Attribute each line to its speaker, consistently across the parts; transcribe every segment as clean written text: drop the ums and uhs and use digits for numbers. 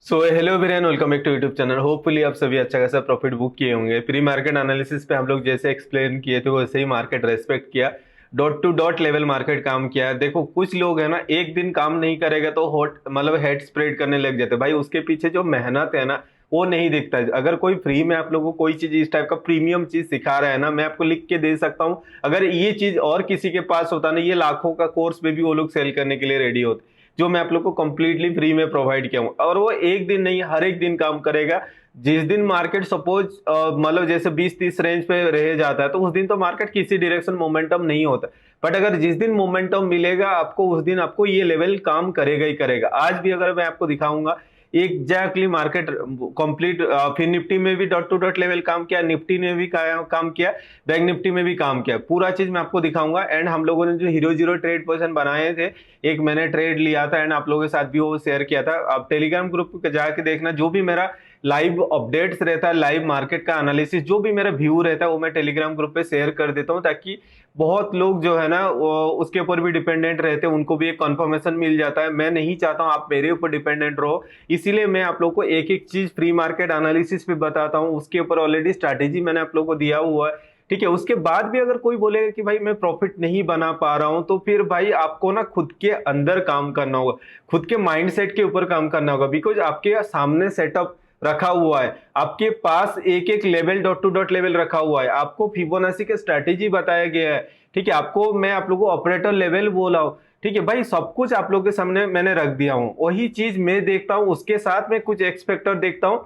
Speaker 1: So hello everyone, welcome back to YouTube channel. Hopefully आप सभी अच्छा खासा प्रॉफिट बुक किए होंगे। प्री मार्केट एनालिसिस पे हम लोग जैसे एक्सप्लेन किए थे वैसे ही मार्केट रेस्पेक्ट किया, dot to dot level market काम किया है। देखो कुछ लोग है ना, एक दिन काम नहीं करेगा तो हॉट मतलब हेड स्प्रेड करने लग जाते भाई। उसके पीछे जो मेहनत है ना वो नहीं दिखता है। अगर कोई फ्री में आप लोगों को कोई चीज इस टाइप का प्रीमियम चीज सिखा रहा है ना, मैं आपको लिख के दे सकता हूँ। अगर ये चीज और किसी के पास होता ना, ये लाखों का कोर्स पे भी वो लोग सेल करने के लिए रेडी होते, जो मैं आप लोग को कंप्लीटली फ्री में प्रोवाइड किया हूँ। और वो एक दिन नहीं, हर एक दिन काम करेगा। जिस दिन मार्केट सपोज मतलब जैसे 20-30 रेंज पे रह जाता है तो उस दिन तो मार्केट किसी डायरेक्शन मोमेंटम नहीं होता। बट अगर जिस दिन मोमेंटम मिलेगा आपको, उस दिन आपको ये लेवल काम करेगा ही करेगा। आज भी अगर मैं आपको दिखाऊंगा एग्जैक्टली मार्केट कंप्लीट, फिर निफ्टी में भी डॉट टू डॉट लेवल काम किया, निफ्टी ने भी काम किया, बैंक निफ्टी में भी काम किया। पूरा चीज मैं आपको दिखाऊंगा। एंड हम लोगों ने जो हीरो जीरो ट्रेड पोजीशन बनाए थे, एक मैंने ट्रेड लिया था एंड आप लोगों के साथ भी वो शेयर किया था। आप टेलीग्राम ग्रुप पे जाके देखना, जो भी मेरा लाइव अपडेट्स रहता है, लाइव मार्केट का एनालिसिस जो भी मेरा व्यू रहता है वो मैं टेलीग्राम ग्रुप पे शेयर कर देता हूँ, ताकि बहुत लोग जो है ना वो उसके ऊपर भी डिपेंडेंट रहते हैं, उनको भी एक कंफर्मेशन मिल जाता है। मैं नहीं चाहता हूँ आप मेरे ऊपर डिपेंडेंट रहो, इसीलिए मैं आप लोग को एक एक चीज फ्री मार्केट एनालिसिस पे बताता हूँ। उसके ऊपर ऑलरेडी स्ट्रैटेजी मैंने आप लोग को दिया हुआ है, ठीक है। उसके बाद भी अगर कोई बोलेगा कि भाई मैं प्रॉफिट नहीं बना पा रहा हूं, तो फिर भाई आपको ना खुद के अंदर काम करना होगा, खुद के माइंडसेट के ऊपर काम करना होगा। बिकॉज आपके सामने सेटअप रखा हुआ है, आपके पास एक एक level dot to dot level रखा हुआ है, आपको फिबोनाची का स्ट्रैटेजी बताया गया है, ठीक है। आपको मैं आप लोगों को ऑपरेटर लेवल बोला हूं, ठीक है भाई। सब कुछ आप लोगों के सामने मैंने रख दिया हूं। वही चीज मैं देखता हूं, उसके साथ में कुछ एक्स फैक्टर देखता हूं,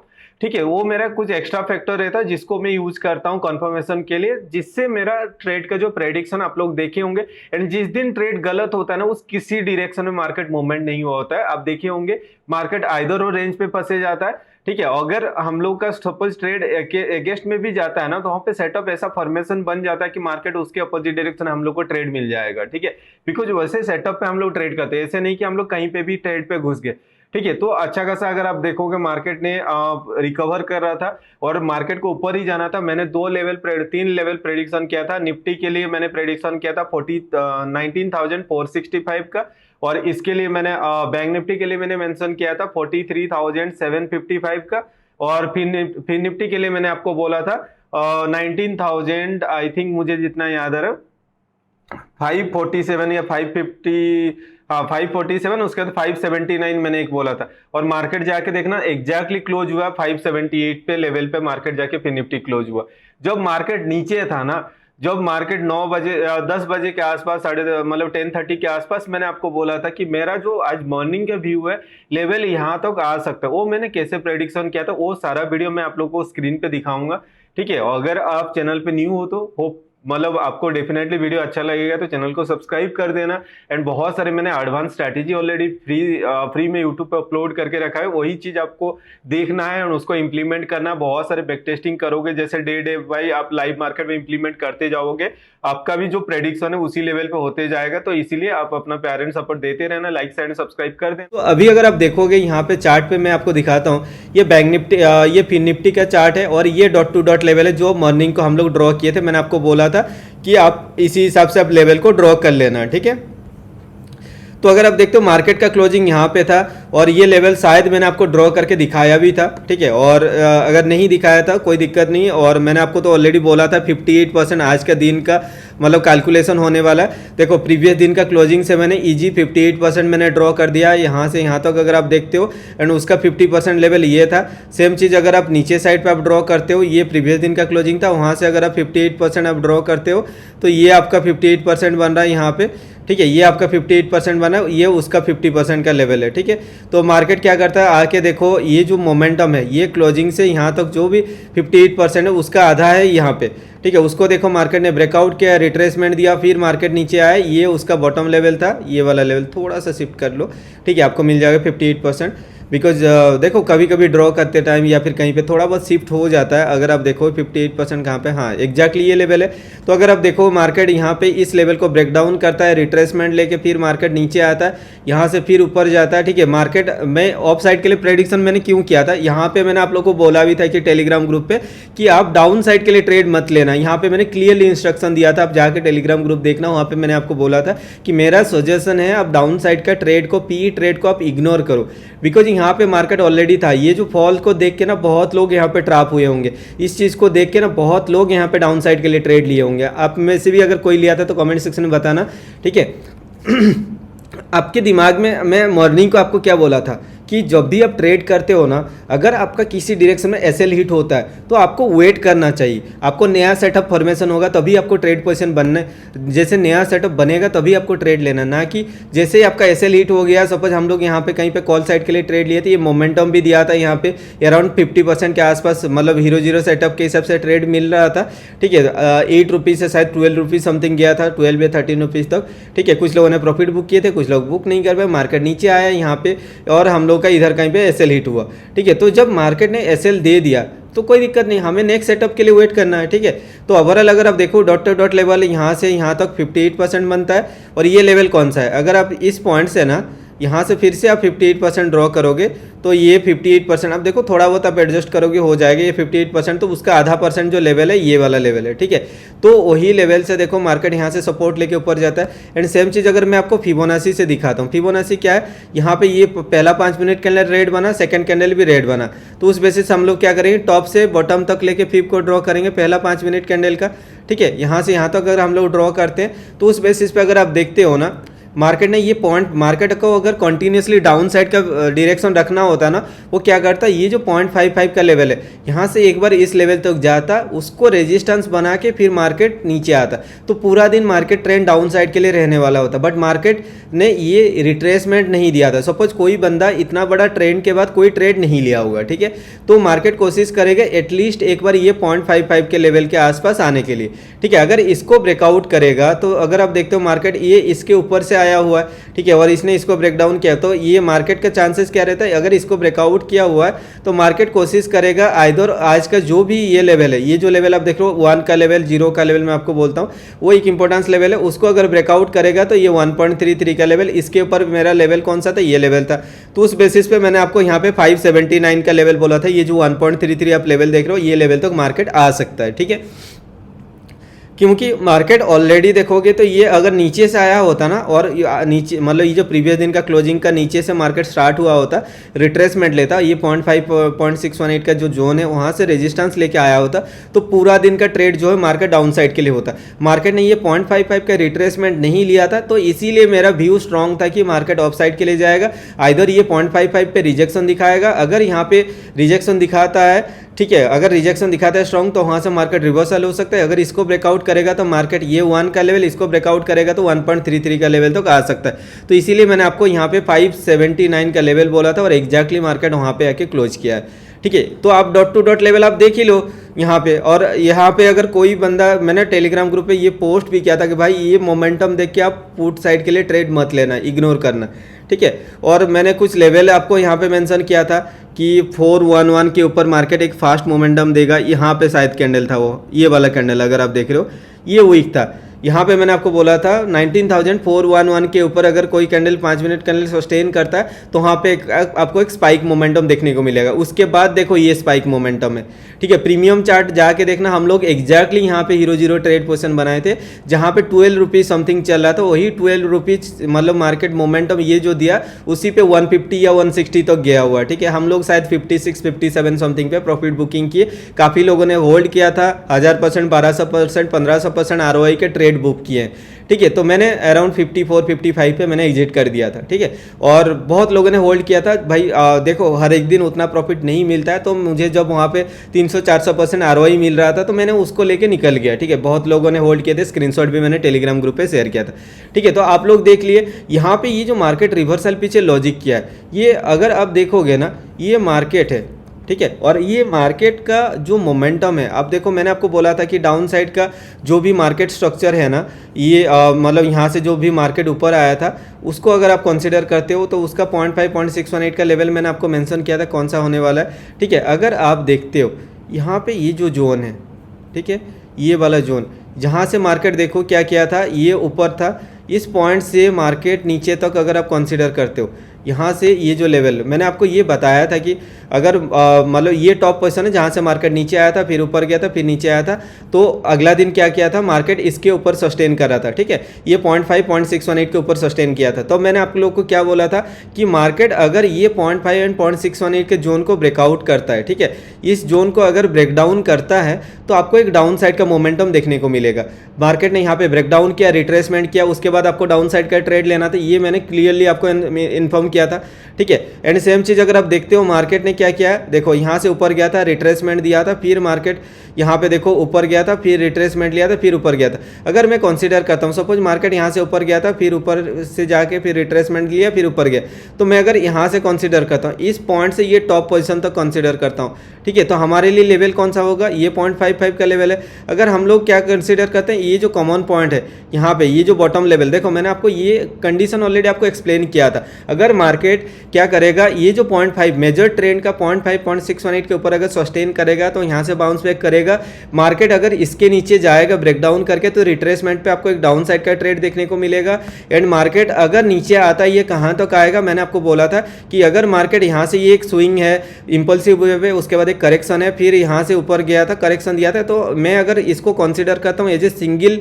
Speaker 1: ठीक है। वो मेरा कुछ एक्स्ट्रा फैक्टर रहता है जिसको मैं यूज करता हूं कंफर्मेशन के लिए, जिससे मेरा ट्रेड का जो प्रेडिक्शन आप लोग देखे होंगे। एंड जिस दिन ट्रेड गलत होता है ना, उस किसी डायरेक्शन में मार्केट मूवमेंट नहीं हुआ होता है। आप देखे होंगे मार्केट आइदर और रेंज पे फंसे जाता है, ठीक है। अगर हम लोग का सपोज ट्रेड अगेंस्ट में भी जाता है ना, तो वहां पे सेटअप ऐसा फॉर्मेशन बन जाता है कि मार्केट उसके अपोजिट डायरेक्शन हम लोग को ट्रेड मिल जाएगा, ठीक है। बिकॉज वैसे सेटअप पे हम लोग ट्रेड करते हैं, ऐसे नहीं कि हम लोग कहीं पे भी ट्रेड पे घुस गए, ठीक है। तो अच्छा खासा अगर आप देखोगे मार्केट ने रिकवर कर रहा था और मार्केट को ऊपर ही जाना था। मैंने तीन लेवल प्रेडिक्शन किया था। निफ्टी के लिए मैंने प्रेडिक्शन किया था 19,465 का, और इसके लिए मैंने बैंक निफ्टी के लिए मैंने मेंशन किया था 43,755 का, और फिर निफ्टी के लिए मैंने आपको बोला था 19,000, आई थिंक मुझे जितना याद आ रहा है 547 या 550, हाँ 547, उसके बाद 579 मैंने एक बोला था। और मार्केट जाके देखना एग्जैक्टली क्लोज हुआ 578 पे लेवल पे मार्केट जाके फिर निफ्टी क्लोज हुआ। जब मार्केट नीचे था ना, जब मार्केट 9 बजे 10 बजे के आसपास, साढ़े मतलब 10:30 के आसपास, मैंने आपको बोला था कि मेरा जो आज मॉर्निंग का व्यू है लेवल यहाँ तक आ सकता है। वो मैंने कैसे प्रेडिक्शन किया था वो सारा वीडियो मैं आप लोगों को स्क्रीन पे दिखाऊंगा, ठीक है। अगर आप चैनल पे न्यू हो तो होप मतलब आपको डेफिनेटली वीडियो अच्छा लगेगा, तो चैनल को सब्सक्राइब कर देना। एंड बहुत सारे मैंने एडवांस स्ट्रैटेजी ऑलरेडी फ्री में यूट्यूब पे अपलोड करके रखा है, वही चीज आपको देखना है और उसको इंप्लीमेंट करना है। बहुत सारे बैक टेस्टिंग करोगे, जैसे डे बाई आप लाइव मार्केट में इंप्लीमेंट करते जाओगे, आपका भी जो प्रेडिक्शन है उसी लेवल पे होते जाएगा। तो इसीलिए आप अपना प्यार एंड सपोर्ट देते रहना, लाइक शेयर सब्सक्राइब कर दें। तो अभी अगर आप देखोगे यहाँ पे चार्ट पे मैं आपको दिखाता हूँ, ये बैंक निफ्टी, ये फिन निफ्टी का चार्ट है, और ये डॉट टू डॉट लेवल है जो मॉर्निंग को हम लोग ड्रॉ किए थे। मैंने आपको बोला था कि आप इसी हिसाब से आप लेवल को ड्रॉ कर लेना, ठीक है। तो अगर आप देखते हो मार्केट का क्लोजिंग यहाँ पे था, और ये लेवल शायद मैंने आपको ड्रॉ करके दिखाया भी था, ठीक है। और अगर नहीं दिखाया था कोई दिक्कत नहीं, और मैंने आपको तो ऑलरेडी बोला था 58% आज का दिन का मतलब कैलकुलेशन होने वाला है। देखो प्रीवियस दिन का क्लोजिंग से मैंने इजी 58% मैंने ड्रॉ कर दिया है यहाँ से यहाँ तक, अगर आप देखते हो। एंड उसका 50% लेवल ये था। सेम चीज़ अगर आप नीचे साइड पे आप ड्रॉ करते हो, ये प्रीवियस दिन का क्लोजिंग था, वहाँ से अगर आप 58% आप ड्रॉ करते हो तो ये आपका 58% बन रहा है यहाँ पे, ठीक है। ये आपका 58% बना, ये उसका 50% का लेवल है, ठीक है। तो मार्केट क्या करता है, आके देखो ये जो मोमेंटम है, ये क्लोजिंग से यहाँ तक जो भी 58% है उसका आधा है यहाँ पे, ठीक है। उसको देखो मार्केट ने ब्रेकआउट किया, रिट्रेसमेंट दिया, फिर मार्केट नीचे आया, ये उसका बॉटम लेवल था, ये वाला लेवल थोड़ा सा शिफ्ट कर लो, ठीक है। आपको मिल जाएगा 58%। बिकॉज देखो कभी कभी ड्रॉ करते टाइम या फिर कहीं पे थोड़ा बहुत शिफ्ट हो जाता है। अगर आप देखो 58% कहाँ पे, हाँ एग्जैक्टली ये लेवल है। तो अगर आप देखो मार्केट यहाँ पे इस लेवल को ब्रेक डाउन करता है, रिट्रेसमेंट लेके फिर मार्केट नीचे आता है, यहाँ से फिर ऊपर जाता है, ठीक है। मार्केट में ऑफ साइड के लिए प्रेडिक्शन मैंने क्यों किया था, यहाँ पे मैंने आप लोग को बोला भी था कि टेलीग्राम ग्रुप पे कि आप डाउन साइड के लिए ट्रेड मत लेना। यहाँ पे मैंने क्लियरली इंस्ट्रक्शन दिया था, आप जाके टेलीग्राम ग्रुप देखना, वहाँ पे मैंने आपको बोला था कि मेरा सजेशन है आप डाउन साइड का ट्रेड को, पी ट्रेड को आप इग्नोर करो। बिकॉज
Speaker 2: यहाँ पे मार्केट ऑलरेडी था। ये जो फॉल को देख के ना बहुत लोग यहाँ पे ट्रैप हुए होंगे, इस चीज़ को देख के ना बहुत लोग यहाँ पे डाउन साइड के लिए ट्रेड लिए होंगे। आप में से भी अगर कोई लिया था तो कमेंट सेक्शन में बताना, ठीक है। आपके दिमाग में मैं मॉर्निंग को आपको क्या बोला था कि जब भी आप ट्रेड करते हो ना, अगर आपका किसी डायरेक्शन में एसएल हिट होता है तो आपको वेट करना चाहिए। आपको नया सेटअप फॉर्मेशन होगा तभी आपको ट्रेड पोजीशन बनने, जैसे नया सेटअप बनेगा तभी आपको ट्रेड लेना, ना कि जैसे ही आपका एसएल हिट हो गया। सपोज हम लोग यहाँ पे कहीं पे कॉल साइड के लिए ट्रेड लिए थे, ये मोमेंटम भी दिया था यहाँ पे अराउंड 50% के आसपास, मतलब हीरो जीरो सेटअप के हिसाब से ट्रेड मिल रहा था, ठीक है। 8 रुपीज़ से शायद 12 रुपीज़ समथिंग गया था, 12 या 13 रुपीज़ तक, ठीक है। कुछ लोगों ने प्रॉफिट बुक किए थे, कुछ लोग बुक नहीं कर पाए। मार्केट नीचे आया यहाँ पे और हम लोग का इधर कहीं पे एसएल हिट हुआ, ठीक है। तो जब मार्केट ने एसएल दे दिया तो कोई दिक्कत नहीं, हमें नेक्स्ट सेटअप के लिए वेट करना है, ठीक है। तो ओवरऑल अगर आप देखो डॉट टू डॉट लेवल यहाँ से यहाँ तक 58% बनता है, और ये लेवल कौन सा है, अगर आप इस पॉइंट से ना यहाँ से फिर से आप 58% ड्रॉ करोगे तो ये 58%, अब देखो थोड़ा बहुत आप एडजस्ट करोगे हो जाएगा ये 58%, तो उसका आधा परसेंट जो लेवल है ये वाला लेवल है, ठीक है। तो वही लेवल से देखो मार्केट यहाँ से सपोर्ट लेके ऊपर जाता है। एंड सेम चीज़ अगर मैं आपको फिबोनाची से दिखाता हूँ, फिबोनाची क्या है, यहाँ पे ये पहला 5 मिनट कैंडल रेड बना, सेकंड कैंडल भी रेड बना, तो उस बेसिस हम लोग क्या करेंगे, टॉप से बॉटम तक लेके फिब को ड्रॉ करेंगे पहला 5 मिनट कैंडल का, ठीक है। यहाँ से यहाँ तक अगर हम लोग ड्रॉ करते हैं तो उस बेसिस पे अगर आप देखते हो ना, मार्केट ने ये पॉइंट, मार्केट को अगर कंटिन्यूसली डाउन साइड का डायरेक्शन रखना होता ना, वो क्या करता, ये जो 0.55 का लेवल है यहाँ से एक बार इस लेवल तक जाता, उसको रेजिस्टेंस बना के फिर मार्केट नीचे आता, तो पूरा दिन मार्केट ट्रेंड डाउन साइड के लिए रहने वाला होता। बट मार्केट ने ये रिट्रेसमेंट नहीं दिया था। सपोज कोई बंदा इतना बड़ा ट्रेंड के बाद कोई ट्रेड नहीं लिया होगा, ठीक है, तो मार्केट कोशिश करेगा एटलीस्ट एक बार ये 0.55 के लेवल के आसपास आने के लिए, ठीक है। अगर इसको ब्रेकआउट करेगा तो अगर आप देखते हो मार्केट ये इसके ऊपर से आया हुआ है, ठीक है, और इसने इसको ब्रेक डाउन किया, तो ये मार्केट का चांसेस क्या रहता है, अगर इसको ब्रेकआउट किया हुआ है तो मार्केट कोशिश करेगा आइदर आज का जो भी ये लेवल है, ये जो लेवल आप देख रहे हो 1 का लेवल, 0 का लेवल मैं आपको बोलता हूँ, वो एक इंपॉर्टेंस लेवल है, उसको अगर ब्रेकआउट करेगा तो ये 1.33 का लेवल, इसके ऊपर मेरा लेवल कौन सा था, ये लेवल था, तो उस बेसिस पे मैंने आपको यहाँ पे 579 का लेवल बोला था। ये जो 1.33 आप लेवल देख रहे हो, ये लेवल तक मार्केट आ सकता है, ठीक है। क्योंकि मार्केट ऑलरेडी देखोगे तो ये अगर नीचे से आया होता ना, और नीचे मतलब ये जो प्रीवियस दिन का क्लोजिंग का नीचे से मार्केट स्टार्ट हुआ होता, रिट्रेसमेंट लेता, ये 0.618 का जो जोन है वहाँ से रेजिस्टेंस लेके आया होता, तो पूरा दिन का ट्रेड जो है मार्केट डाउन साइड के लिए होता। मार्केट ने ये 0.55 का रिट्रेसमेंट नहीं लिया था, तो इसीलिए मेरा व्यू स्ट्रॉन्ग था कि मार्केट ऑफ साइड के लिए जाएगा। आइदर ये 0.55 पे रिजेक्शन दिखाएगा, अगर यहाँ पे रिजेक्शन दिखाता है, ठीक है, अगर रिजेक्शन दिखाता है स्ट्रॉन्ग तो वहाँ से मार्केट रिवर्सल हो सकता है। अगर इसको ब्रेकआउट करेगा तो मार्केट ये 1 का लेवल, इसको ब्रेकआउट करेगा तो 1.33 का लेवल तक आ सकता है। तो इसीलिए मैंने आपको यहाँ पे 579 का लेवल बोला था और एग्जैक्टली मार्केट वहाँ पे आके क्लोज किया है, ठीक है। तो आप डॉट टू डॉट लेवल आप देख ही लो यहाँ पे, और यहाँ पे अगर कोई बंदा, मैंने टेलीग्राम ग्रुप पे ये पोस्ट भी किया था कि भाई ये मोमेंटम देख के आप पुट साइड के लिए ट्रेड मत लेना, इग्नोर करना, ठीक है। और मैंने कुछ लेवल आपको यहाँ पे मेंशन किया था कि 411 के ऊपर मार्केट एक फास्ट मोमेंटम देगा, यहाँ पे शायद कैंडल था वो, ये वाला कैंडल अगर आप देख रहे हो ये वीक था। यहाँ पे मैंने आपको बोला था 19,411 के ऊपर अगर कोई कैंडल 5 मिनट कैंडल सस्टेन करता है तो वहाँ पे आपको एक स्पाइक मोमेंटम देखने को मिलेगा। उसके बाद देखो ये स्पाइक मोमेंटम है, ठीक है। प्रीमियम चार्ट जाके देखना, हम लोग एग्जैक्टली यहाँ पे हीरो जीरो ट्रेड पोजीशन बनाए थे जहाँ पे 12 रुपीज़ समथिंग चल रहा था, वही 12 रुपीज़ मतलब मार्केट मोमेंटम ये जो दिया उसी पे 150 या 160 तक गया हुआ है, ठीक है। हम लोग शायद 56 57 समथिंग पे प्रॉफिट बुकिंग किए, काफ़ी लोगों ने होल्ड किया था, 1000%, 1200%, 1500% ROI के ट्रेड बुक किए, ठीक है। तो मैंने अराउंड 54 55 पे मैंने एग्जिट कर दिया था, ठीक है। और बहुत लोगों ने होल्ड किया था भाई, देखो हर एक दिन उतना प्रॉफिट नहीं मिलता है, तो मुझे जब वहाँ पे 300-400% ROI मिल रहा था तो मैंने उसको लेके निकल गया, ठीक है। बहुत लोगों ने होल्ड किए थे, स्क्रीनशॉट भी मैंने टेलीग्राम ग्रुप पे शेयर किया था, ठीक है। तो आप लोग देख लिए यहाँ पे ये जो मार्केट रिवर्सल पीछे लॉजिक किया है, ये अगर आप देखोगे ना ये मार्केट है, ठीक है। और ये मार्केट का जो मोमेंटम है, आप देखो मैंने आपको बोला था कि डाउन साइड का जो भी मार्केट स्ट्रक्चर है ना, ये मतलब यहाँ से जो भी मार्केट ऊपर आया था उसको अगर आप कंसीडर करते हो तो उसका 0.618 का लेवल मैंने आपको मेंशन किया था कौन सा होने वाला है, ठीक है। अगर आप देखते हो यहाँ पे ये जो जोन है, ठीक है, ये वाला जोन जहाँ से मार्केट देखो क्या किया था, ये ऊपर था, इस पॉइंट से मार्केट नीचे तक अगर आप कंसीडर करते हो, यहाँ से ये जो लेवल मैंने आपको ये बताया था कि अगर मतलब ये टॉप पोजीशन है जहाँ से मार्केट नीचे आया था, फिर ऊपर गया था, फिर नीचे आया था, तो अगला दिन क्या किया था, मार्केट इसके ऊपर सस्टेन कर रहा था, ठीक है, ये 0.618 के ऊपर सस्टेन किया था। तो मैंने आप लोग को क्या बोला था कि मार्केट अगर ये 0.5 एंड 0.618 के जोन को ब्रेकआउट करता है, ठीक है, इस जोन को अगर ब्रेकडाउन करता है तो आपको एक डाउन साइड का मोमेंटम देखने को मिलेगा। मार्केट ने यहाँ पे ब्रेकडाउन किया, रिट्रेसमेंट किया, उसके बाद आपको डाउन साइड का ट्रेड लेना था, ये मैंने क्लियरली आपको इन्फॉर्म किया था, ठीक है। एंड सेम चीज़ अगर आप देखते हो मार्केट ने क्या किया है, देखो यहाँ से ऊपर गया था, रिट्रेसमेंट दिया था, फिर मार्केट यहाँ पे देखो ऊपर गया था, फिर रिट्रेसमेंट लिया था, फिर ऊपर गया था। अगर मैं कंसीडर करता हूँ सपोज मार्केट यहाँ से ऊपर गया था, फिर ऊपर से जाके फिर रिट्रेसमेंट लिया, फिर ऊपर गया, तो मैं अगर यहाँ से कंसीडर करता हूँ, इस पॉइंट से ये टॉप पोजीशन तक कंसीडर करता हूँ, ठीक है, तो हमारे लिए लेवल कौन सा होगा, ये 0.55 का लेवल है। अगर हम लोग क्या कंसीडर करते हैं, ये जो कॉमन पॉइंट है यहाँ पे, ये जो बॉटम लेवल, देखो मैंने आपको ये कंडीशन ऑलरेडी आपको एक्सप्लेन किया था। अगर मार्केट क्या करेगा, ये जो 0.5 मेजर ट्रेंड का 0.618 के ऊपर अगर सस्टेन करेगा तो यहाँ से बाउंस बैक करेगा। मार्केट अगर इसके नीचे जाएगा ब्रेकडाउन करके तो रिट्रेसमेंट पे आपको एक डाउन साइड का ट्रेड देखने को मिलेगा। एंड मार्केट अगर नीचे आता है, ये कहाँ तक आएगा, मैंने आपको बोला था कि अगर मार्केट यहाँ से ये एक स्विंग है, इंपल्सिव वेव है, उसके बाद एक करेक्शन है, फिर यहाँ से ऊपर गया था, करेक्शन दिया था, तो मैं अगर इसको कंसीडर करता हूँ as a single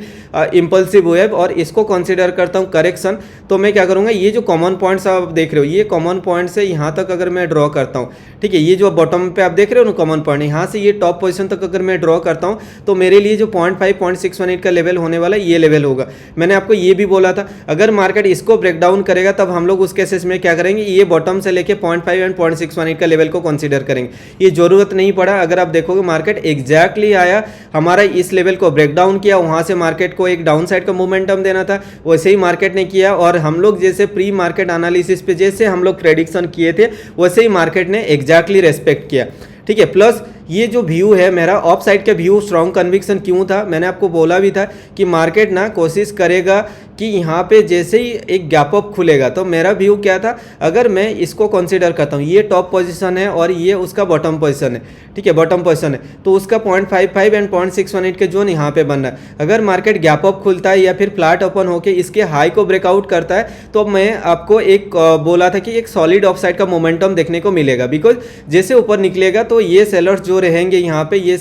Speaker 2: impulsive wave और इसको कंसीडर करता हूँ करेक्शन, तो मैं क्या करूँगा, ये जो कॉमन पॉइंट्स आप देख रहे हो, ये कॉमन पॉइंट से यहाँ तक अगर मैं ड्रॉ करता हूँ, ठीक है, ये जो बॉटम पे आप देख रहे हो ना कॉमन पॉइंट, यहाँ से ये टॉप पोजीशन तक अगर मैं ड्रॉ करता हूँ तो मेरे लिए जो 0.618 का लेवल होने वाला है, ये लेवल होगा। मैंने आपको ये भी बोला था अगर मार्केट इसको ब्रेकडाउन करेगा तब हम लोग उस केसेस में क्या करेंगे, ये बॉटम से लेके 0.5 एंड 0.618 का लेवल को कंसीडर करेंगे। ये जरूरत नहीं पड़ा, अगर आप देखोगे मार्केट एग्जैक्टली आया, हमारा इस लेवल को ब्रेकडाउन किया, वहां से मार्केट को एक डाउन साइड का मोमेंटम देना था, वैसे ही मार्केट ने किया। और हम लोग जैसे प्री मार्केट एनालिसिस पे जैसे हम लोग प्रेडिक्शन किए थे वैसे ही मार्केट ने एग्जैक्टली रेस्पेक्ट किया, ठीक है। प्लस ये जो व्यू है मेरा ऑफ साइड का व्यू, स्ट्रॉन्ग कन्विक्शन क्यों था, मैंने आपको बोला भी था कि मार्केट ना कोशिश करेगा कि यहाँ पे जैसे ही एक गैप अप खुलेगा, तो मेरा व्यू क्या था, अगर मैं इसको कंसीडर करता हूँ, ये टॉप पोजीशन है और ये उसका बॉटम पोजीशन है, ठीक है, बॉटम पोजीशन है, तो उसका 0.55 एंड 0.618 के जोन यहाँ पे बन रहा है। अगर मार्केट गैप अप खुलता है या फिर फ्लैट ओपन होकर इसके हाई को ब्रेकआउट करता है, तो मैं आपको एक बोला था कि एक सॉलिड ऑफ साइड का मोमेंटम देखने को मिलेगा, बिकॉज जैसे ऊपर निकलेगा तो ये सेलर्स जो रहेंगे यहाँ पे, ये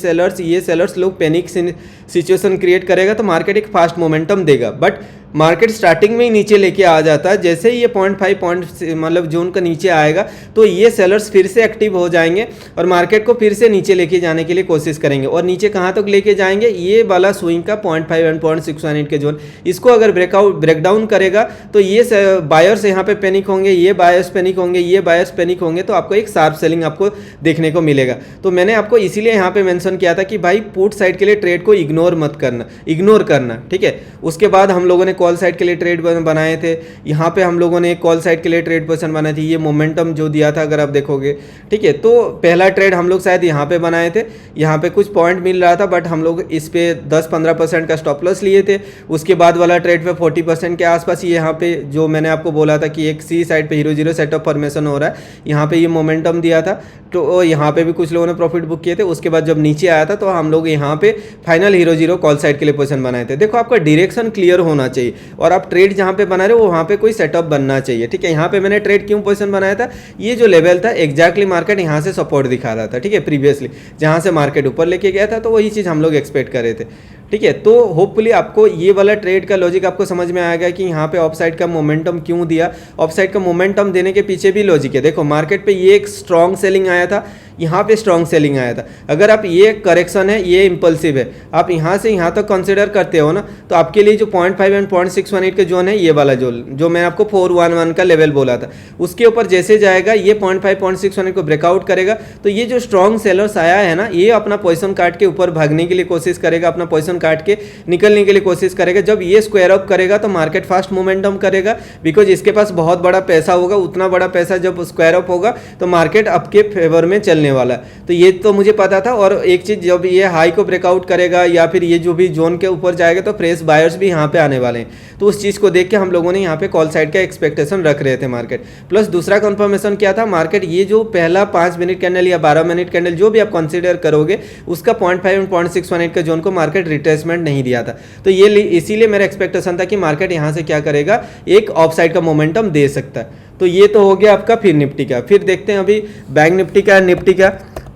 Speaker 2: सेलर्स लोग पैनिक सिचुएशन क्रिएट करेगा, तो मार्केट एक फास्ट मोमेंटम देगा। बट मार्केट स्टार्टिंग में ही नीचे लेके आ जाता है, जैसे ही ये 0.5 मतलब जोन का नीचे आएगा तो ये सेलर्स फिर से एक्टिव हो जाएंगे और मार्केट को फिर से नीचे लेके जाने के लिए कोशिश करेंगे। और नीचे कहाँ तक लेके जाएंगे, ये वाला स्विंग का 0.5 एंड 0.618 के जोन, इसको अगर ब्रेकडाउन करेगा तो ये बायर्स यहाँ पे पैनिक होंगे, ये बायर्स पैनिक होंगे, ये बायर्स पैनिक होंगे, तो आपको एक शार्प सेलिंग आपको देखने को मिलेगा। तो मैंने आपको इसीलिए यहाँ पे मेंशन किया था कि भाई पुट साइड के लिए ट्रेड को इग्नोर मत करना, इग्नोर करना, ठीक है। उसके बाद हम लोगों ने कॉल साइड के लिए ट्रेड बनाए थे, यहाँ पे हम लोगों ने कॉल साइड के लिए ट्रेड पोजीशन बनाई थी, ये मोमेंटम जो दिया था अगर आप देखोगे, ठीक है। तो पहला ट्रेड हम लोग शायद यहाँ पे बनाए थे, यहाँ पे कुछ पॉइंट मिल रहा था बट हम लोग इस पे 10-15% का स्टॉप लॉस लिए थे। उसके बाद वाला ट्रेड पे 40% के आसपास यहाँ पे जो मैंने आपको बोला था कि एक सी साइड पे 0-0 सेटअप फॉर्मेशन हो रहा है, यहाँ पे ये मोमेंटम दिया था, तो यहाँ पे भी कुछ लोगों ने प्रॉफिट बुक किए थे। उसके बाद जब नीचे आया था तो हम लोग यहाँ पे फाइनल 0-0 कॉल साइड के लिए पोजीशन बनाए थे। देखो आपका डायरेक्शन क्लियर होना चाहिए और आप ट्रेड जहाँ पे बना रहे हो वहाँ पे कोई सेटअप बनना चाहिए, ठीक है। यहाँ पे मैंने ट्रेड क्यों पोजीशन बनाया था, ये जो लेवल था एग्जैक्टली मार्केट यहाँ से सपोर्ट दिखा रहा था, ठीक है। प्रीवियसली जहाँ से मार्केट ऊपर लेके गया था तो वही चीज़ हम लोग एक्सपेक्ट कर रहे थे, ठीक है। तो होपफुली आपको ये वाला ट्रेड का लॉजिक आपको समझ में आएगा कि यहाँ पे ऑफ साइड का मोमेंटम क्यों दिया। ऑफ साइड का मोमेंटम देने के पीछे भी लॉजिक है। देखो मार्केट पे ये एक स्ट्रॉन्ग सेलिंग आया था, यहाँ पे स्ट्रॉन्ग सेलिंग आया था। अगर आप ये करेक्शन है, ये इंपल्सिव है, आप यहाँ से यहाँ तक कंसिडर करते हो ना, तो आपके लिए जो 0.5 एंड 0.618 के जोन है, ये वाला जो मैं आपको 411 का लेवल बोला था, उसके ऊपर जैसे जाएगा ये 0.5 0.618 को ब्रेकआउट करेगा, तो ये जो स्ट्रॉन्ग सेलर्स आया है ना, ये अपना पोजीशन काट के ऊपर भागने के लिए कोशिश करेगा, अपना पोजीशन काट के निकलने के लिए कोशिश करेगा। जब ये स्क्वायर अप करेगा तो मार्केट फास्ट मोमेंटम करेगा, बिकॉज इसके पास बहुत बड़ा पैसा होगा। उतना बड़ा पैसा जब स्क्वायर अप होगा तो मार्केट आपके फेवर में चलने वाला है। तो ये तो मुझे पता था। और एक चीज, जब ये हाई को ब्रेकआउट करेगा या फिर ये जो भी जोन के ऊपर जाएगा तो फ्रेश बायर्स भी यहाँ पे आने वाले हैं। तो उस चीज को देख के हम लोगों ने यहाँ पे कॉल साइड का एक्सपेक्टेशन रख रहे थे मार्केट। प्लस दूसरा कंफर्मेशन क्या था, मार्केट ये जो पहला 5 मिनट कैंडल या 12 मिनट कैंडल जो भी आप कंसीडर करोगे, उसका 0.5 और 0.618 के जोन को मार्केट रिट्रेसमेंट नहीं दिया था। तो ये इसीलिए मेरा एक्सपेक्टेशन था कि मार्केट यहाँ से क्या करेगा, एक ऑफ साइड का मोमेंटम दे सकता है। तो ये तो हो गया आपका फिर निफ्टी का। फिर देखते हैं अभी बैंक निफ्टी का, निफ्टी का।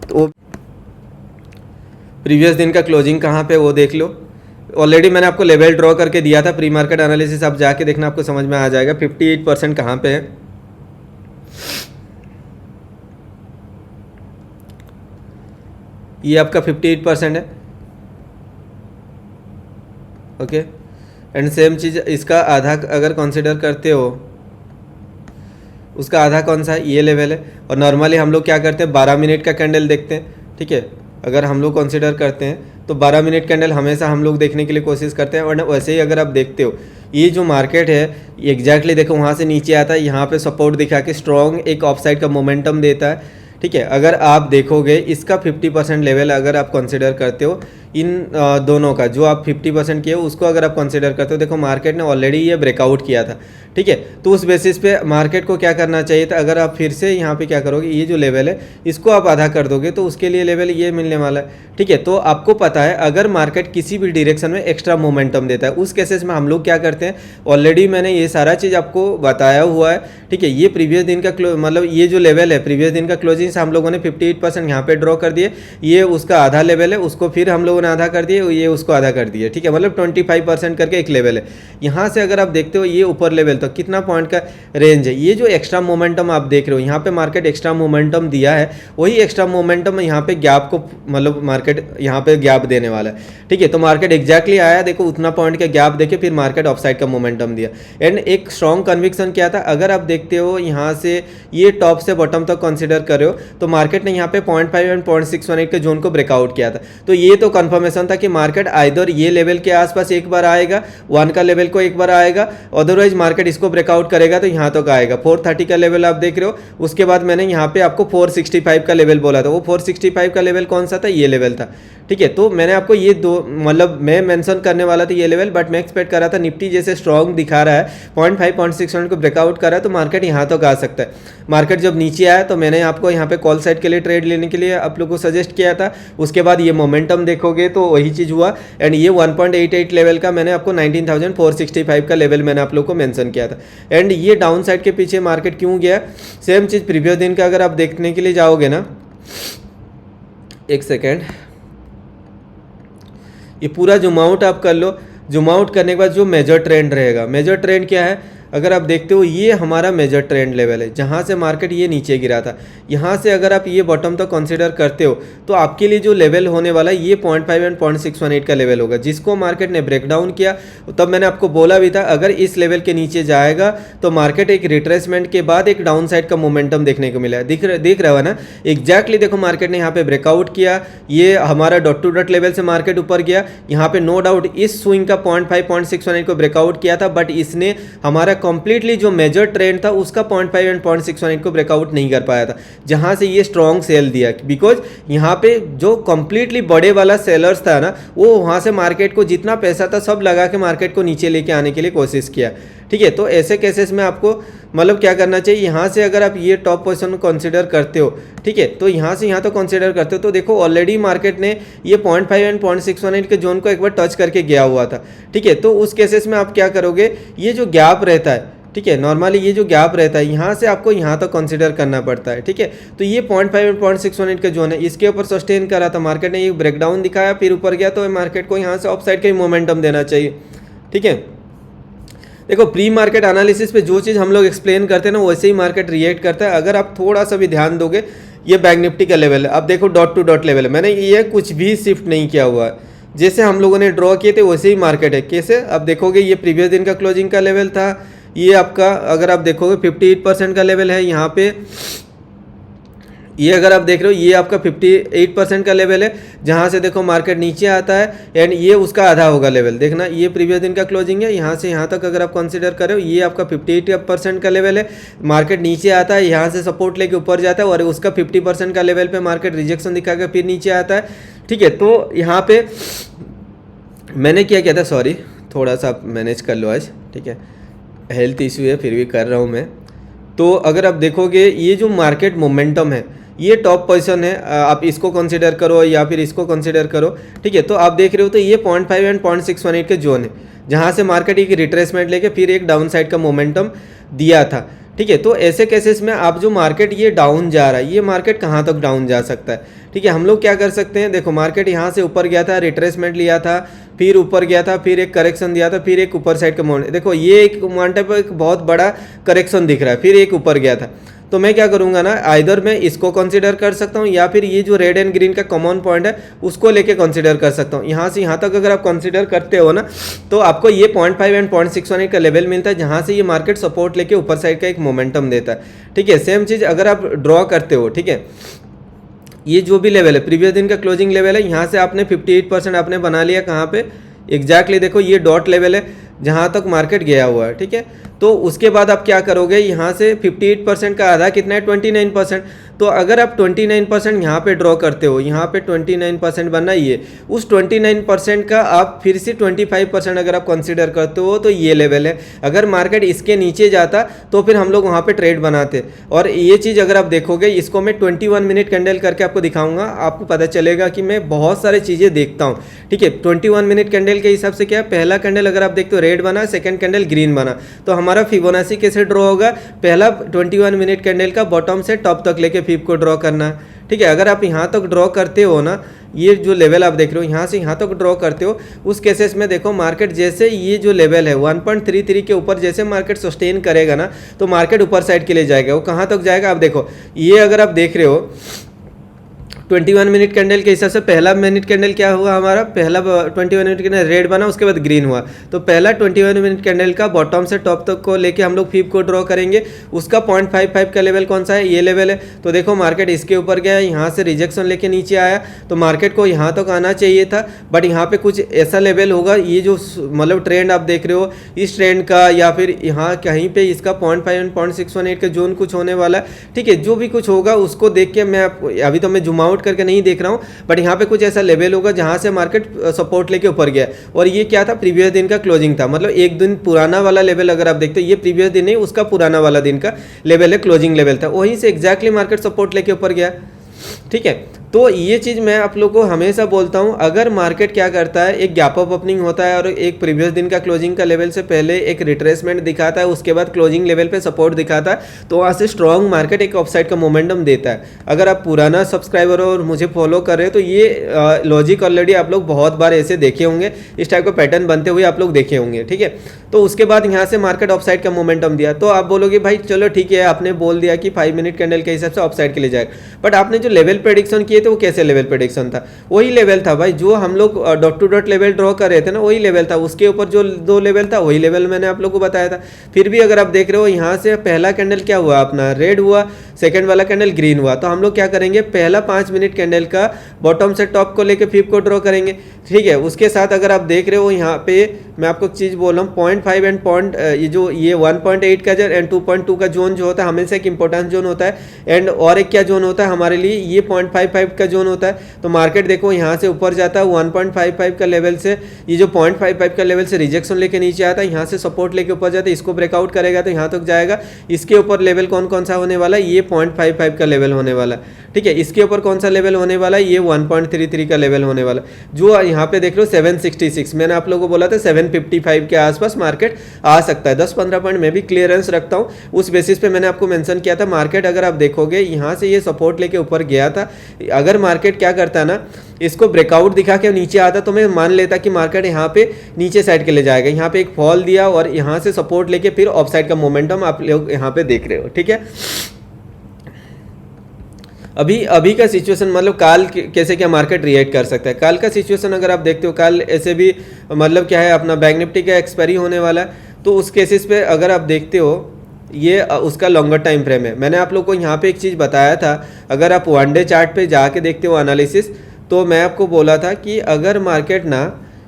Speaker 2: तो प्रीवियस दिन का क्लोजिंग कहाँ पे वो देख लो। ऑलरेडी मैंने आपको लेवल ड्रॉ करके दिया था प्री मार्केट एनालिसिस, आप जाके देखना, आपको समझ में आ जाएगा 58% कहाँ पे है। ये आपका 58% है, ओके। एंड सेम चीज़ इसका आधा अगर कंसिडर करते हो, उसका आधा कौन सा है, ये लेवल है। और नॉर्मली हम लोग क्या करते हैं, 12 मिनट का कैंडल देखते हैं, ठीक है। अगर हम लोग कंसिडर करते हैं तो 12 मिनट कैंडल हमेशा हम लोग देखने के लिए कोशिश करते हैं। और वैसे ही अगर आप देखते हो ये जो मार्केट है एग्जैक्टली देखो वहाँ से नीचे आता है, यहाँ पे सपोर्ट दिखा के स्ट्रॉन्ग एक ऑफ साइड का मोमेंटम देता है, ठीक है। अगर आप देखोगे इसका 50% लेवल अगर आप कंसिडर करते हो, इन दोनों का जो आप 50% किए हो उसको अगर आप कंसिडर करते हो, देखो मार्केट ने ऑलरेडी ये ब्रेकआउट किया था, ठीक है। तो उस बेसिस पे मार्केट को क्या करना चाहिए था, अगर आप फिर से यहाँ पे क्या करोगे, ये जो लेवल है इसको आप आधा कर दोगे तो उसके लिए लेवल ये मिलने वाला है, ठीक है। तो आपको पता है अगर मार्केट किसी भी डायरेक्शन में एक्स्ट्रा मोमेंटम देता है, उस केसेस में हम लोग क्या करते हैं, ऑलरेडी मैंने ये सारा चीज़ आपको बताया हुआ है, ठीक है। ये प्रीवियस दिन का मतलब ये जो लेवल है प्रीवियस दिन का क्लोजिंग से हम लोगों ने 58% यहाँ पे ड्रॉ कर दिए, ये उसका आधा लेवल है, उसको फिर हम लोगों ने आधा कर दिए, ये उसको आधा कर दिए, ठीक है। मतलब 25% करके एक लेवल है। यहाँ से अगर आप देखते हो ये ऊपर लेवल तो कितना पॉइंट का रेंज है, ये जो एक्स्ट्रा मोमेंटम आप देख रहे हो यहाँ पे मार्केट एक्स्ट्रा मोमेंटम दिया है, वही एक्स्ट्रा मोमेंटम यहाँ पे गैप को मतलब मार्केट यहाँ पे गैप देने वाला है, ठीक है। तो मार्केट एग्जैक्टली आया, देखो उतना पॉइंट का गैप देके फिर मार्केट ऑफ साइड का मोमेंटम दिया। एंड एक स्ट्रॉन्ग कन्विक्शन क्या था, अगर आप देखते हो यहाँ से ये टॉप से बॉटम तक कंसिडर कर रहे हो तो मार्केट ने यहाँ पे 0.5 एंड 0.618 के जोन को ब्रेकआउट किया था। तो ये तो कंफर्मेशन था कि मार्केट आइदर ये लेवल के आसपास एक बार आएगा, 1 का लेवल को एक बार आएगा, अदरवाइज मार्केट इसको ब्रेकआउट करेगा तो यहाँ तक आएगा। 430 का लेवल आप देख रहे हो, उसके बाद मैंने यहाँ पे आपको 465 का लेवल बोला था, वो 465 का लेवल कौन सा था, ये लेवल था, ठीक है। तो मैंने आपको ये दो मतलब मैं मेंशन करने वाला था ये लेवल, बट मैं एक्सपेक्ट कर रहा था निफ्टी जैसे स्ट्रॉन्ग दिखा रहा है 0.5 0.6 को ब्रेकआउट कर रहा है तो मार्केट यहाँ तक आ सकता है। मार्केट जब नीचे आया तो मैंने आपको यहाँ पे कॉल साइड के लिए ट्रेड लेने के लिए आप लोगों को सजेस्ट किया था, उसके बाद ये मोमेंटम देखोगे तो वही चीज़ हुआ। एंड ये 1.88 लेवल का मैंने आपको 19,465 का लेवल मैंने आप लोग को मेंशन किया था। एंड ये डाउन साइड के पीछे मार्केट क्यों गया, सेम चीज़ प्रीवियस दिन का अगर आप देखने के लिए जाओगे ना, एक सेकेंड, ये पूरा जूम आउट आप कर लो। जूम आउट करने के बाद जो मेजर ट्रेंड रहेगा, मेजर ट्रेंड क्या है, अगर आप देखते हो ये हमारा मेजर ट्रेंड लेवल है जहाँ से मार्केट ये नीचे गिरा था। यहाँ से अगर आप ये बॉटम तक कंसीडर करते हो तो आपके लिए जो लेवल होने वाला है ये 0.5 एंड 0.618 का लेवल होगा, जिसको मार्केट ने ब्रेक डाउन किया। तब मैंने आपको बोला भी था अगर इस लेवल के नीचे जाएगा तो मार्केट एक रिट्रेसमेंट के बाद एक डाउन साइड का मोमेंटम देखने को मिला है। देख रहा है ना, एग्जैक्टली देखो मार्केट ने यहाँ पे ब्रेकआउट किया, ये हमारा डॉट टू डॉट लेवल से मार्केट ऊपर गया। यहाँ पे नो डाउट इस स्विंग का 0.5 0.618 को ब्रेकआउट किया था, बट इसने हमारा कंप्लीटली जो मेजर ट्रेंड था उसका 0.5 एंड 0.618 को ब्रेकआउट नहीं कर पाया था, जहां से ये स्ट्रॉन्ग सेल दिया। बिकॉज यहाँ पे जो कंप्लीटली बड़े वाला सेलर्स था ना, वो वहां से मार्केट को जितना पैसा था सब लगा के मार्केट को नीचे लेके आने के लिए कोशिश किया, ठीक है। तो ऐसे केसेस में आपको मतलब क्या करना चाहिए, यहाँ से अगर आप ये टॉप पोजीशन कंसीडर करते हो, ठीक है, तो यहाँ से यहाँ तो कंसीडर करते हो तो देखो ऑलरेडी मार्केट ने ये 0.5 एंड 0.618 के जोन को एक बार टच करके गया हुआ था, ठीक है। तो उस केसेस में आप क्या करोगे, ये जो गैप रहता है, ठीक है, नॉर्मली ये जो गैप रहता है यहाँ से आपको यहाँ तक कंसीडर करना पड़ता है, ठीक है। तो ये 0.5 एंड 0.618 का जोन है, इसके ऊपर सस्टेन करा था मार्केट ने, ये ब्रेकडाउन दिखाया फिर ऊपर गया, तो मार्केट को यहाँ से ऑफ साइड का ही मोमेंटम देना चाहिए, ठीक है। देखो प्री मार्केट एनालिसिस पे जो चीज़ हम लोग एक्सप्लेन करते हैं ना वैसे ही मार्केट रिएक्ट करता है। अगर आप थोड़ा सा भी ध्यान दोगे, ये बैंक निफ्टी का लेवल है, अब देखो डॉट टू डॉट लेवल है, मैंने ये कुछ भी शिफ्ट नहीं किया हुआ है, जैसे हम लोगों ने ड्रॉ किए थे वैसे ही मार्केट है। कैसे, अब देखोगे ये प्रीवियस दिन का क्लोजिंग का लेवल था, ये आपका अगर आप देखोगे 58% का लेवल है यहाँ पे, ये अगर आप देख रहे हो ये आपका 58% का लेवल है, जहाँ से देखो मार्केट नीचे आता है एंड ये उसका आधा होगा लेवल। देखना ये प्रीवियस दिन का क्लोजिंग है, यहाँ से यहाँ तक अगर आप कंसीडर करो ये आपका 58% का लेवल है, मार्केट नीचे आता है, यहाँ से सपोर्ट लेके ऊपर जाता है और उसका 50% का लेवल पे मार्केट रिजेक्शन दिखा के फिर नीचे आता है, ठीक है। तो यहाँ पे मैंने क्या किया था, सॉरी थोड़ा सा आप मैनेज कर लो आज, ठीक है, हेल्थ इशू है फिर भी कर रहा हूँ मैं। तो अगर आप देखोगे ये जो मार्केट मोमेंटम है ये टॉप पोजीशन है, आप इसको कंसीडर करो या फिर इसको कंसीडर करो, ठीक है। तो आप देख रहे हो तो ये 0.5 एंड 0.618 के जोन है, जहाँ से मार्केट एक रिट्रेसमेंट लेके फिर एक डाउन साइड का मोमेंटम दिया था, ठीक है। तो ऐसे केसेस में आप जो मार्केट ये डाउन जा रहा है, ये मार्केट कहाँ तक डाउन जा सकता है, ठीक है। हम लोग क्या कर सकते हैं, देखो मार्केट यहाँ से ऊपर गया था, रिट्रेसमेंट लिया था, फिर ऊपर गया था, फिर एक करेक्शन दिया था, फिर एक ऊपर साइड का मोमेंट, देखो ये एक मोमेंटम पर एक बहुत बड़ा करेक्शन दिख रहा है, फिर एक ऊपर गया था। तो मैं क्या करूंगा ना, आइदर मैं इसको कंसीडर कर सकता हूँ या फिर ये जो रेड एंड ग्रीन का कॉमन पॉइंट है उसको लेके कंसीडर कर सकता हूँ। यहाँ से यहाँ तक अगर आप कंसीडर करते हो ना, तो आपको ये 0.5 एंड 0.618 का लेवल मिलता है, जहाँ से ये मार्केट सपोर्ट लेके ऊपर साइड का एक मोमेंटम देता है, ठीक है। सेम चीज़ अगर आप ड्रॉ करते हो, ठीक है, ये जो भी लेवल है प्रीवियस दिन का क्लोजिंग लेवल है, यहाँ से आपने 58% आपने बना लिया, कहाँ पे एग्जैक्टली देखो ये डॉट लेवल है जहाँ तक मार्केट गया हुआ है, ठीक है। तो उसके बाद आप क्या करोगे, यहाँ से 58% का आधा कितना है, 29%। तो अगर आप 29% यहाँ पे ड्रॉ करते हो, यहाँ पे 29% बनना ये, उस 29% का आप फिर से 25% अगर आप कंसीडर करते हो तो ये लेवल है। अगर मार्केट इसके नीचे जाता तो फिर हम लोग वहाँ पे ट्रेड बनाते। और ये चीज़ अगर आप देखोगे, इसको मैं 21 मिनट कैंडल करके आपको दिखाऊंगा, आपको पता चलेगा कि मैं बहुत सारी चीज़ें देखता हूँ, ठीक है। 21 मिनट कैंडल के हिसाब से क्या, पहला कैंडल अगर आप देखते हो रेड बना, सेकेंड कैंडल ग्रीन बना, तो हमारा फिबोनाची कैसे ड्रॉ होगा, पहला 21 मिनट कैंडल का बॉटम से टॉप तक लेके फिब को ड्रॉ करना, ठीक है। अगर आप यहाँ तक ड्रॉ करते हो ना, ये जो लेवल आप देख रहे हो यहाँ से यहाँ तक ड्रॉ करते हो, उस केसेस में देखो मार्केट जैसे ये जो लेवल है 1.33 के ऊपर जैसे मार्केट सस्टेन करेगा ना, तो मार्केट ऊपर साइड के लिए जाएगा। वो कहाँ तक जाएगा, आप देखो ये अगर आप देख रहे हो 21 मिनट कैंडल के हिसाब से पहला मिनट कैंडल क्या हुआ हमारा, पहला 21 मिनट कैंडल रेड बना, उसके बाद ग्रीन हुआ। तो पहला 21 मिनट कैंडल का बॉटम से टॉप तक को लेके हम लोग फिब को ड्रॉ करेंगे। उसका 0.55 का लेवल कौन सा है, ये लेवल है। तो देखो मार्केट इसके ऊपर गया, यहाँ से रिजेक्शन लेके नीचे आया, तो मार्केट को यहाँ तक आना चाहिए था, बट यहाँ पे कुछ ऐसा लेवल होगा, ये जो मतलब ट्रेंड आप देख रहे हो इस ट्रेंड का, या फिर यहाँ कहीं पे इसका 0.5 0.618 का जोन कुछ होने वाला है, ठीक है। जो भी कुछ होगा उसको देख के मैं अभी तो मैं जूम आउट करके नहीं देख रहा हूं, बट यहाँ पे कुछ ऐसा लेवल होगा जहां से मार्केट सपोर्ट लेके ऊपर गया। और ये क्या था, प्रीवियस दिन का क्लोजिंग था, मतलब एक दिन पुराना वाला लेवल अगर आप देखते हो, ये प्रीवियस दिन नहीं उसका पुराना वाला दिन का लेवल है, क्लोजिंग लेवल था, वहीं से एग्जैक्टली मार्केट सपोर्ट लेके ऊपर गया, ठीक है। तो ये चीज़ मैं आप लोगों को हमेशा बोलता हूँ, अगर मार्केट क्या करता है, एक गैप अप ओपनिंग होता है और एक प्रीवियस दिन का क्लोजिंग का लेवल से पहले एक रिट्रेसमेंट दिखाता है, उसके बाद क्लोजिंग लेवल पे सपोर्ट दिखाता है, तो वहाँ से स्ट्रॉन्ग मार्केट एक अपसाइड का मोमेंटम देता है। अगर आप पुराना सब्सक्राइबर हो और मुझे फॉलो कर रहे हो तो ये लॉजिक ऑलरेडी आप लोग बहुत बार ऐसे देखे होंगे, इस टाइप का पैटर्न बनते हुए आप लोग देखे होंगे, ठीक है। तो उसके बाद यहाँ से मार्केट अपसाइड का मोमेंटम दिया, तो आप बोलोगे भाई चलो ठीक है, आपने बोल दिया कि 5 मिनट कैंडल के हिसाब से अपसाइड के लिए जाएगा, बट आपने जो लेवल प्रेडिक्शन किए थे वो कैसे लेवल प्रेडिक्शन था, वही लेवल था भाई जो हम लोग dot to dot level draw कर रहे थे ना, वही लेवल था, उसके ऊपर जो दो लेवल था वही लेवल मैंने आप लोग को बताया था। फिर भी अगर आप देख रहे हो यहाँ से पहला कैंडल क्या हुआ अपना, रेड हुआ, सेकंड वाला कैंडल ग्रीन हुआ, तो हम लोग क्या करेंगे, पहला 5 मिनट कैंडल का बॉटम से टॉप को लेके फिब को ड्रॉ करेंगे, ठीक है। उसके साथ अगर आप देख रहे हो यहाँ पे मैं आपको एक चीज़ बोल रहा हूँ, 0.5 एंड ये जो ये 1.8 का एंड 2.2 का जोन जो होता है हमेशा एक इंपॉर्टेंट जोन होता है, एंड और एक क्या जोन होता है हमारे लिए, ये 0.55 का जोन होता है। तो मार्केट देखो यहाँ से ऊपर जाता है 1.55 का लेवल से, ये जो 0.55 का लेवल से रिजेक्शन लेके नीचे आता है, यहाँ से सपोर्ट लेके ऊपर जाता है, इसको ब्रेकआउट करेगा तो यहाँ तक जाएगा। इसके ऊपर लेवल कौन कौन सा होने वाला है, ये 0.55 का लेवल होने वाला है, ठीक है। इसके ऊपर कौन सा लेवल होने वाला है, ये 1.33 का लेवल होने वाला है। जो यहाँ पे देख रहे हो 766, मैंने आप लोगों को बोला था 755 के आसपास मार्केट आ सकता है, 10-15 पॉइंट में भी क्लियरेंस रखता हूँ, उस बेसिस पे मैंने आपको मेंशन किया था। मार्केट अगर आप देखोगे यहाँ से ये सपोर्ट लेके ऊपर गया था, अगर मार्केट क्या करता ना, इसको ब्रेकआउट दिखा के नीचे आता तो मैं मान लेता कि मार्केट यहाँ पे नीचे साइड के लिए जाएगा। यहाँ पे एक फॉल दिया और यहाँ से सपोर्ट लेके फिर ऑफ साइड का मोमेंटम आप लोग यहाँ पे देख रहे हो, ठीक है। अभी का सिचुएशन मतलब काल कैसे क्या मार्केट रिएक्ट कर सकता है, काल का सिचुएशन अगर आप देखते हो, काल ऐसे भी मतलब क्या है, अपना बैंक निफ्टी का एक्सपायरी होने वाला है, तो उस केसेस पे अगर आप देखते हो ये उसका लॉन्गर टाइम फ्रेम है। मैंने आप लोग को यहाँ पे एक चीज़ बताया था, अगर आप 1 डे चार्ट पे जाके देखते हो एनालिसिस, तो मैं आपको बोला था कि अगर मार्केट ना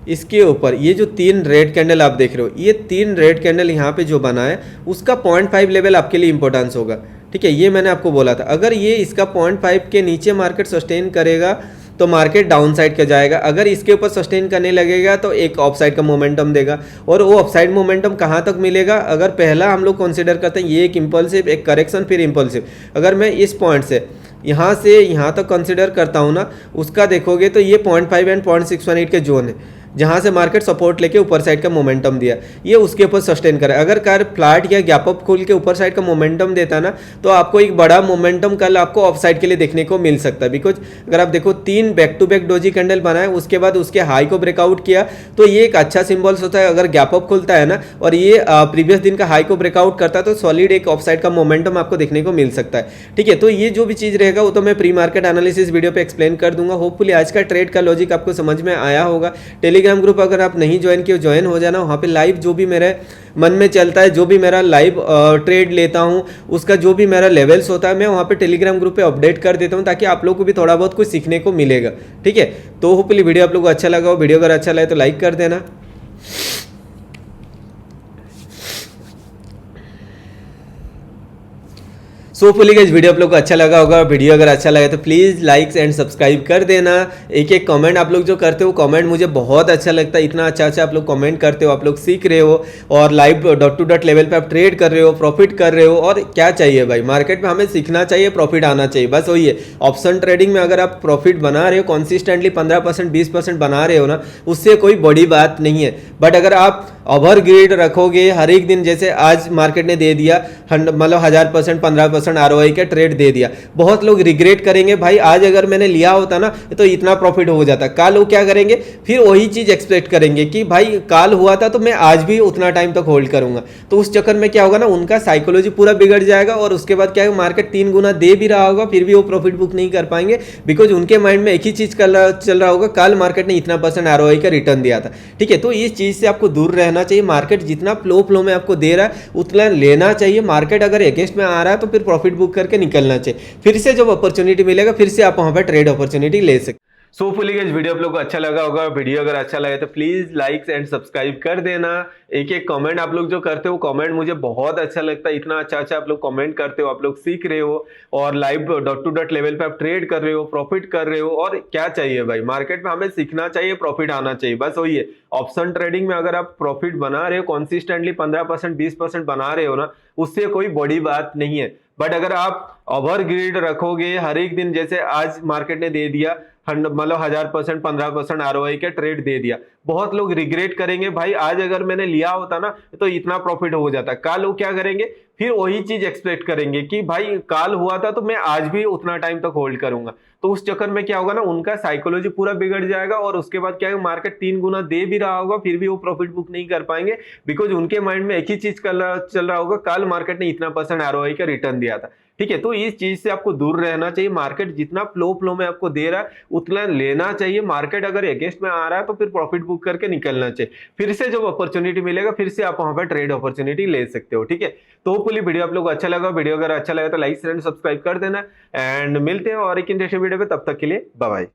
Speaker 2: इसके ऊपर ये जो 3 रेड कैंडल आप देख रहे हो, ये 3 रेड कैंडल यहाँ पे जो बना है उसका 0.5 लेवल आपके लिए इंपॉर्टेंस होगा, ठीक है। ये मैंने आपको बोला था, अगर ये इसका 0.5 के नीचे मार्केट सस्टेन करेगा तो मार्केट डाउन साइड का जाएगा, अगर इसके ऊपर सस्टेन करने लगेगा तो एक ऑफ साइड का मोमेंटम देगा। और वो ऑफ साइड मोमेंटम कहाँ तक मिलेगा, अगर पहला हम लोग कंसिडर करते हैं ये एक इम्पल्सिव, एक करेक्शन, फिर इम्पल्सिव, अगर मैं इस पॉइंट से यहाँ तक कंसिडर करता हूँ ना, उसका देखोगे तो ये 0.5 एंड 0.618 के जोन है, जहां से मार्केट सपोर्ट लेके ऊपर साइड का मोमेंटम दिया, ये उसके ऊपर सस्टेन करे। अगर कार फ्लैट या गैप अप खोल के ऊपर साइड का मोमेंटम देता ना तो आपको एक बड़ा मोमेंटम कल आपको ऑफ साइड के लिए देखने को मिल सकता है। बिकॉज अगर आप देखो 3 back to back doji candle बनाए, उसके बाद उसके हाई को ब्रेकआउट किया, तो ये एक अच्छा सिंबल्स होता है। अगर गैप अप खुलता है ना और ये प्रीवियस दिन का हाई को ब्रेकआउट करता है तो सॉलिड एक ऑफ साइड का मोमेंटम आपको देखने को मिल सकता है। ठीक है, तो ये जो भी चीज़ रहेगा वो तो मैं प्री मार्केट एनालिसिस वीडियो पे एक्सप्लेन कर दूंगा। होपफुली आज का ट्रेड का लॉजिक आपको समझ में आया होगा। टेलीग्राम ग्रुप अगर आप नहीं ज्वाइन किए, ज्वाइन हो जाना। वहाँ पे लाइव जो भी मेरे मन में चलता है, जो भी मेरा लाइव ट्रेड लेता हूँ, उसका जो भी मेरा लेवल्स होता है, मैं वहाँ पे टेलीग्राम ग्रुप पे अपडेट कर देता हूँ ताकि आप लोग को भी थोड़ा बहुत कुछ सीखने को मिलेगा। ठीक है, तो होपफुली वीडियो आप लोग को अच्छा लगा हो। वीडियो अगर अच्छा लगे तो लाइक कर देना। सो होपफुली गाइस वीडियो आप लोग को अच्छा लगा होगा। वीडियो अगर अच्छा लगे तो प्लीज़ लाइक्स एंड सब्सक्राइब कर देना। एक एक कमेंट आप लोग जो करते हो, कमेंट मुझे बहुत अच्छा लगता है। इतना अच्छा आप लोग कमेंट करते हो, आप लोग सीख रहे हो और live dot to dot level पे आप ट्रेड कर रहे हो, प्रॉफिट कर रहे हो। और क्या चाहिए भाई, मार्केट में हमें सीखना चाहिए, प्रॉफिट आना चाहिए, बस वही है। ऑप्शन ट्रेडिंग में अगर आप प्रॉफिट बना रहे हो कंसिस्टेंटली 15% 20% बना रहे हो ना, उससे कोई बड़ी बात नहीं है। बट अगर आप ओवर ग्रिड रखोगे हर एक दिन, जैसे आज मार्केट ने दे दिया मतलब 1000% 15% ROI का ट्रेड दे दिया, बहुत लोग रिग्रेट करेंगे भाई आज अगर मैंने लिया होता ना तो इतना प्रॉफिट हो जाता। कल वो क्या करेंगे, फिर वही चीज एक्सपेक्ट करेंगे कि भाई कल हुआ था तो मैं आज भी उतना टाइम तक होल्ड करूंगा। तो उस चक्कर में क्या होगा ना, उनका साइकोलॉजी पूरा बिगड़ जाएगा और उसके बाद क्या है, मार्केट 3 गुना दे भी रहा होगा फिर भी वो प्रॉफिट बुक नहीं कर पाएंगे। बिकॉज उनके माइंड में एक ही चीज चल रहा होगा, कल मार्केट ने इतना % ROI का रिटर्न दिया था। ठीक है, तो इस चीज से आपको दूर रहना चाहिए। मार्केट जितना फ्लो में आपको दे रहा है उतना लेना चाहिए। मार्केट अगर अगेंस्ट में आ रहा है तो फिर प्रॉफिट बुक करके निकलना चाहिए। फिर से जब अपॉर्चुनिटी मिलेगा फिर से आप वहां पर ट्रेड अपॉर्चुनिटी ले सकते। सो होपफुली गाइस वीडियो आप लोग को अच्छा लगा होगा। वीडियो अगर अच्छा लगे तो प्लीज लाइक्स एंड सब्सक्राइब कर देना। एक एक कमेंट आप लोग जो करते हो, कमेंट मुझे बहुत अच्छा लगता है। इतना अच्छा आप लोग कमेंट करते हो, आप लोग सीख रहे हो और live dot to dot level पे आप ट्रेड कर रहे हो, प्रॉफिट कर रहे हो। और क्या चाहिए भाई, मार्केट में हमें सीखना चाहिए, प्रॉफिट आना चाहिए, बस वही है। ऑप्शन ट्रेडिंग में अगर आप प्रॉफिट बना रहे हो कंसिस्टेंटली 15% 20% बना रहे हो ना, उससे कोई बड़ी बात नहीं है। बट अगर आप ओवर ग्रिड रखोगे हर एक दिन, जैसे आज मार्केट ने दे दिया मतलब 1000% 15% ROI का ट्रेड दे दिया, बहुत लोग रिग्रेट करेंगे भाई आज अगर मैंने लिया होता ना तो इतना प्रॉफिट हो जाता। कल वो क्या करेंगे, फिर वही चीज एक्सपेक्ट करेंगे कि भाई कल हुआ था तो मैं आज भी उतना टाइम तक होल्ड करूंगा। तो उस चक्कर में क्या होगा ना, उनका साइकोलॉजी पूरा बिगड़ जाएगा और उसके बाद क्या है, मार्केट 3 गुना दे भी रहा होगा फिर भी वो प्रॉफिट बुक नहीं कर पाएंगे। बिकॉज उनके माइंड में एक ही चीज चल रहा होगा, कल मार्केट ने इतना % ROI का रिटर्न दिया था। ठीक है, तो इस चीज से आपको दूर रहना चाहिए। मार्केट जितना फ्लो में आपको दे रहा है उतना लेना चाहिए। मार्केट अगर अगेंस्ट में आ रहा है तो फिर प्रॉफिट बुक करके निकलना चाहिए। फिर से जब अपॉर्चुनिटी मिलेगा फिर से आप वहां पर ट्रेड अपॉर्चुनिटी ले सकते हो। ठीक है, तो होपफुली वीडियो आप लोग को अच्छा लगा। वीडियो अगर अच्छा लगा तो लाइक एंड सब्सक्राइब कर देना एंड मिलते हैं और एक इंटरेस्टिंग वीडियो पे। तब तक के लिए बाय बाय।